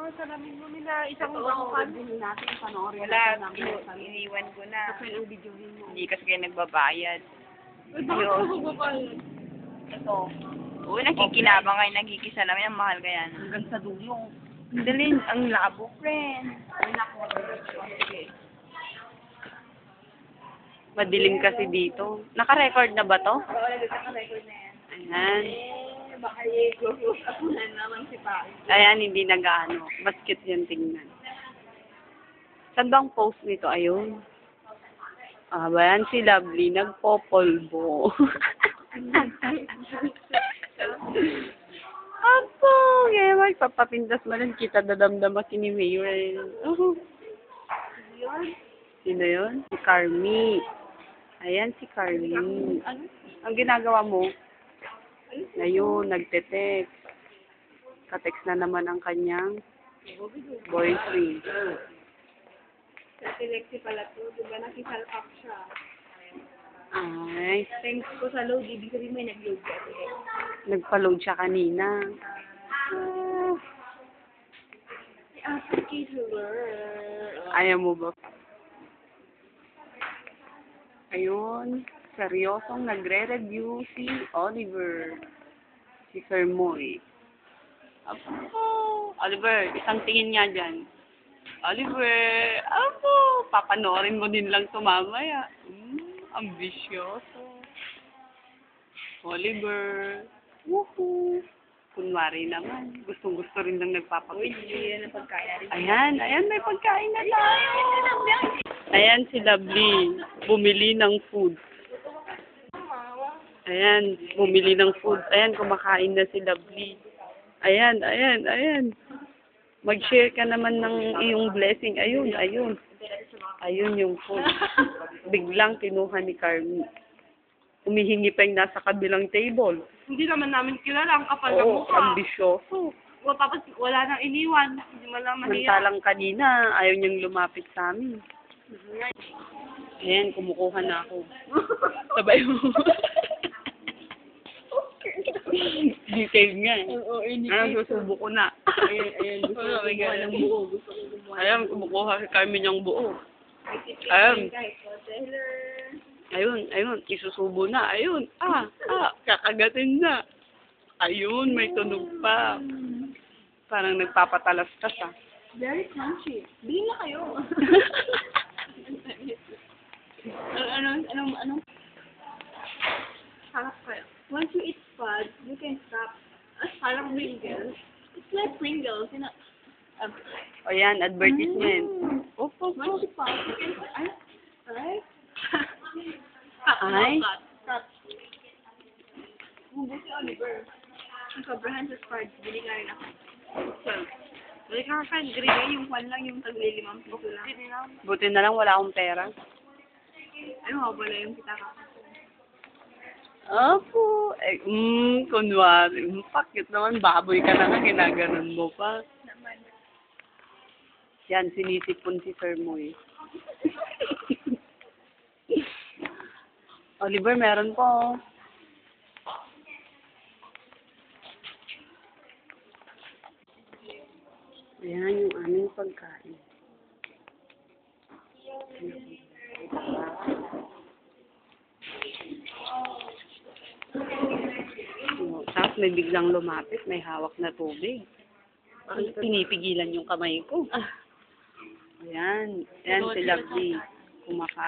mga salamin mo nila, isang bangkan. natin, panoorin Wala, iniwan ko na. Hindi kasi kayo nagbabayad. Ito. Oo, nakikinabang kayo, nagkikisalamin. Ang mahal kaya na. Hanggang sa dulo. Dalin, ang labo, friend. Ay, naku. Sige. Madilim kasi dito. Naka-record na ba to? Oo, nagkaka-record na yan. Ayan. Baka i-close up na naman si Pai. Ayan, hindi nag-ano. Basket yan tingnan. Saan bang post nito? Ayun. Ah, ba yan si Lovely, nagpopolvo. Apo, kaya magpapapindas mo rin kita dadamdama kini Mayor. Sino yun? Si Carmi. Ayan si Carmi. Ang ginagawa mo? Ngayon, nagte-text. Ka-text na naman ang kanyang boyfriend. Si Lexi pala to, di ba nakisalpak siya? Ay, Thanks ko sa load, ibig sabihin may nag-load ka. nagpa-load siya kanina. Si Applicator. Ayaw mo ba? Ayun, seryosong nagre-review si Oliver. Si Sir Moy. Apo, Oliver, isang tingin nga dyan. Oliver, apo, papanoorin mo din lang ito mamaya. Ambisyoso. Oliver, woohoo. Kunwari naman, gustong-gusto rin lang nagpapakita. Yan ang pagkaya rin. Ayan, may pagkain na tayo. Ayan si Lovely, bumili ng food. Ayan, bumili ng food. Ayan, kumakain na si Lovely. Ayan. Mag-share ka naman ng iyong blessing. Ayun. Ayun yung food. Biglang kinuha ni Carmi. Humihingi pa yung nasa kabilang table. Hindi naman namin kilala ang kapal ng Oo, mukha. ambisyoso. Tapos wala nang iniwan. Hindi mo lang mahiya. Samantalang kanina, ayaw niyang lumapit sa amin. Ayan, kumukuha na ako. Sabay mo. Detail nga eh. Oo, Susubo ko na. Ayan, gusto ko kumuha ng buo. Gusto ko kumuha. Ayan, kumukuha si Carmen yung buo. Ayan. Ayun, isusubo na. Ayun, kakagatin na. Ayun, may tunog pa. Parang nagpapatalastas ah. Very crunchy. Bili na kayo. Ano? Harap kayo. Once you eat fudge, you can stop. Parang Pringles. It's like Pringles. You know, O yan, advertisement. Opo. once you pop, you can... Alright? Ay? Mabuti Oliver. Ang sobrahan sa fudge, bili ka rin ako. So, bili ka rin fudge, green yung kwan lang, yung tagli-limang piso lang. Buti na lang wala akong pera. Ano nga pala yung kita ka? Opo. Kunwari. Pakit naman, baboy ka na nga, ginaganon mo pa. Yan, sinisipon si Sir Moy. Oliver, meron po. Ayan, yung aming pagkain. Tapos may biglang lumapit, may hawak na tubig. Pinipigilan yung kamay ko. Ayan si Lovely. Kumakain.